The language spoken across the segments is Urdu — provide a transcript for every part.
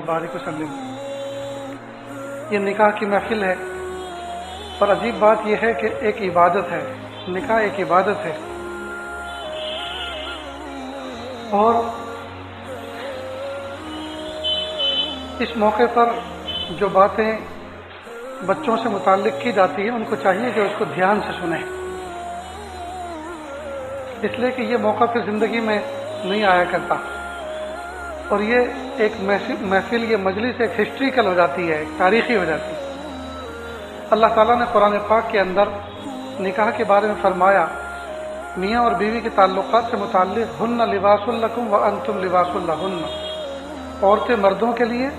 وبارک وسلم۔ یہ نکاح کی محفل ہے، اور عجیب بات یہ ہے کہ ایک عبادت ہے، نکاح ایک عبادت ہے، اور اس موقع پر جو باتیں بچوں سے متعلق کی جاتی ہیں ان کو چاہیے کہ اس کو دھیان سے سنیں، اس لیے کہ یہ موقع پھر زندگی میں نہیں آیا کرتا، اور یہ ایک محفل، یہ مجلس ایک ہسٹریکل ہو جاتی ہے، ایک تاریخی ہو جاتی ہے۔ اللہ تعالیٰ نے قرآن پاک کے اندر نکاح کے بارے میں فرمایا، میاں اور بیوی کے تعلقات سے متعلق ہن لباس لکم وانتم لباس لہن، عورتیں مردوں کے لیے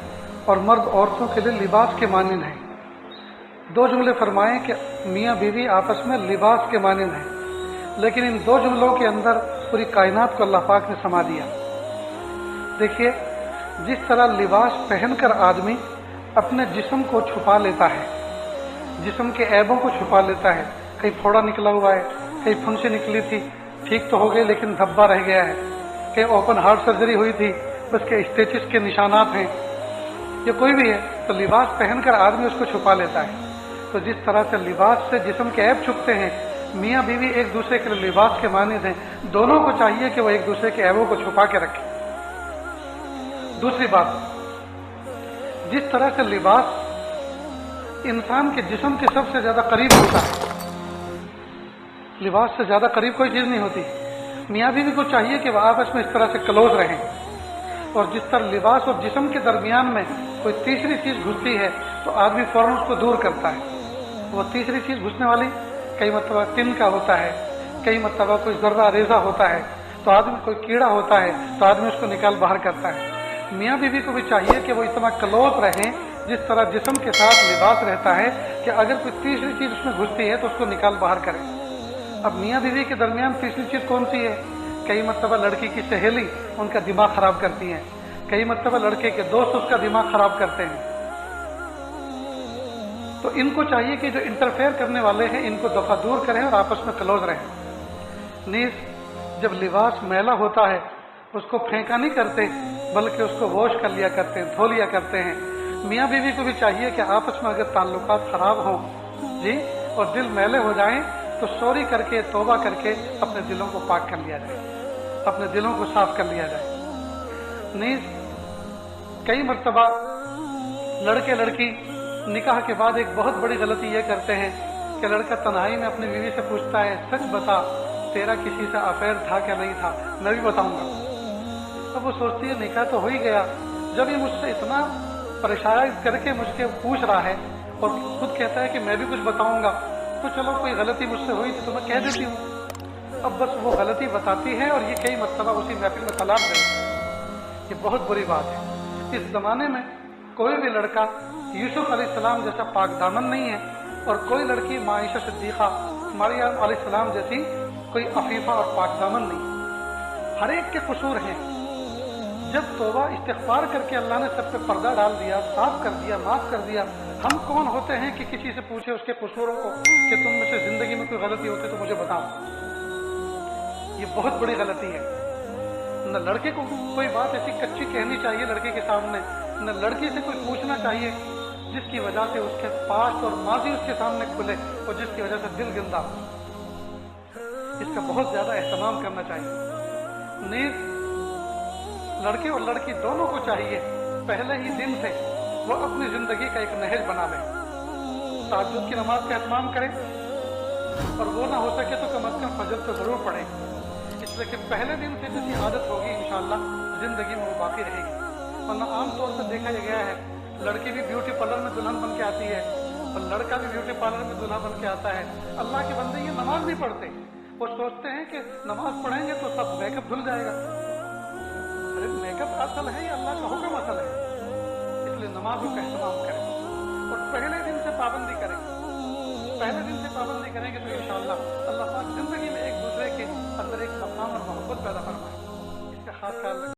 اور مرد عورتوں کے لیے لباس کے مانند ہیں۔ دو جملے فرمائے کہ میاں بیوی آپس میں لباس کے مانند ہیں، لیکن ان دو جملوں کے اندر پوری کائنات کو اللہ پاک نے سما دیا۔ دیکھیے، جس طرح لباس پہن کر آدمی اپنے جسم کو چھپا لیتا ہے، جسم کے عیبوں کو چھپا لیتا ہے، کہیں پھوڑا نکلا ہوا ہے، کہیں پھنسی نکلی تھی، ٹھیک تو ہو گئی لیکن دھبا رہ گیا ہے، کہیں اوپن ہارٹ سرجری ہوئی تھی، بس کے اسٹیچز کے نشانات ہیں، یہ کوئی بھی ہے، تو لباس پہن کر آدمی اس کو چھپا لیتا ہے۔ تو جس طرح سے لباس سے جسم کے عیب چھپتے ہیں، میاں بیوی ایک دوسرے کے لیے لباس کے مانند ہیں، دونوں کو چاہیے کہ وہ ایک دوسرے کے عیبوں کو چھپا کے رکھیں۔ دوسری بات، جس طرح سے لباس انسان کے جسم کے سب سے زیادہ قریب ہوتا ہے، لباس سے زیادہ قریب کوئی چیز نہیں ہوتی، میاں بیوی کو چاہیے کہ وہ آپس میں اس طرح سے کلوز رہیں، اور جس طرح لباس اور جسم کے درمیان میں کوئی تیسری چیز گھستی ہے تو آدمی فوراً اس کو دور کرتا ہے۔ وہ تیسری چیز گھسنے والی کئی مرتبہ تن کا ہوتا ہے، کئی مرتبہ کوئی ذرہ ریزہ ہوتا ہے، تو آدمی کوئی کیڑا ہوتا ہے تو آدمی اس کو نکال باہر کرتا ہے۔ میاں بیوی کو بھی چاہیے کہ وہ اتنا کلوز رہیں جس طرح جسم کے ساتھ لباس رہتا ہے کہ اگر کوئی تیسری چیز اس میں گھستی ہے تو اس کو نکال باہر کریں۔ اب میاں بیوی کے درمیان تیسری چیز کون سی ہے؟ کئی مرتبہ لڑکی کی سہیلی ان کا دماغ خراب کرتی ہیں، کئی مرتبہ لڑکے کے دوست اس کا دماغ خراب کرتے ہیں، تو ان کو چاہیے کہ جو انٹرفیئر کرنے والے ہیں ان کو دفعہ دور کریں اور آپس میں کلوز رہیں۔ نیز جب لباس میلا ہوتا ہے اس کو پھینکا نہیں کرتے بلکہ اس کو واش کر لیا کرتے ہیں، دھو لیا کرتے ہیں۔ میاں بیوی کو بھی چاہیے کہ آپس میں اگر تعلقات خراب ہوں جی اور دل میلے ہو جائیں تو سوری کر کے، توبہ کر کے اپنے دلوں کو پاک کر لیا جائے، اپنے دلوں کو صاف کر لیا جائے۔ نیز کئی مرتبہ لڑکے لڑکی نکاح کے بعد ایک بہت بڑی غلطی یہ کرتے ہیں کہ لڑکا تنہائی میں اپنی بیوی سے پوچھتا ہے، سچ بتا تیرا کسی سے افیئر تھا کیا نہیں تھا؟ میں بھی بتاؤں گا۔ اب وہ سوچتی ہے نکاح تو ہو ہی گیا، جب یہ مجھ سے اتنا پریشان کر کے مجھ سے پوچھ رہا ہے اور خود کہتا ہے کہ میں بھی کچھ بتاؤں گا، تو چلو کوئی غلطی مجھ سے ہوئی تھی تو میں کہہ دیتی ہوں۔ اب بس وہ غلطی بتاتی ہے اور یہ کئی مرتبہ اسی محفل میں طلاق دے، یہ بہت بری بات ہے۔ اس زمانے میں کوئی بھی لڑکا یوسف علیہ السلام جیسا پاک دامن نہیں ہے، اور کوئی لڑکی عائشہ صدیقہ، مریم علیہ السلام جیسی کوئی عفیفہ اور پاک دامن نہیں، ہر ایک کے قصور ہیں۔ جب توبہ استغفار کر کے اللہ نے سب پہ پردہ ڈال دیا، صاف کر دیا، معاف کر دیا، ہم کون ہوتے ہیں کہ کسی سے پوچھے اس کے قصوروں کو کہ تم میں سے زندگی میں کوئی غلطی ہوتی تو مجھے بتاؤ؟ یہ بہت بڑی غلطی ہے۔ نہ لڑکے کو کوئی بات ایسی کچی کہنی چاہیے لڑکے کے سامنے، نہ لڑکی سے کوئی پوچھنا چاہیے جس کی وجہ سے اس کے پاسٹ اور ماضی اس کے سامنے کھلے اور جس کی وجہ سے دل گندا ہو۔ اس کا بہت زیادہ اہتمام کرنا چاہیے۔ نیز لڑکے اور لڑکی دونوں کو چاہیے پہلے ہی دن سے وہ اپنی زندگی کا ایک نہج بنا لیں، تہجد کی نماز کا اہتمام کریں، اور وہ نہ ہو سکے تو کم از کم فجر تو ضرور پڑھیں، اس لیے کہ پہلے دن سے جیسی عادت ہوگی انشاءاللہ زندگی میں وہ باقی رہے گی۔ ورنہ عام طور سے دیکھا گیا ہے لڑکی بھی بیوٹی پارلر میں دلہن بن کے آتی ہے اور لڑکا بھی بیوٹی پارلر میں دلہا بن کے آتا ہے۔ اللہ کے بندے یہ نماز نہیں پڑھتے، وہ سوچتے ہیں کہ نماز پڑھیں گے تو سب میک اپ دھل جائے گا۔ ارے میک اپ اصل ہے یا اللہ کا حکم اصل ہے؟ اس لیے نمازوں کا اہتمام کریں اور پہلے دن سے پابندی کریں۔ پہلے دن سے پابندی کریں گے تو انشاءاللہ اللہ پاک زندگی میں ایک دوسرے کے اندر ایک مقام اور محبت پیدا فرمائے۔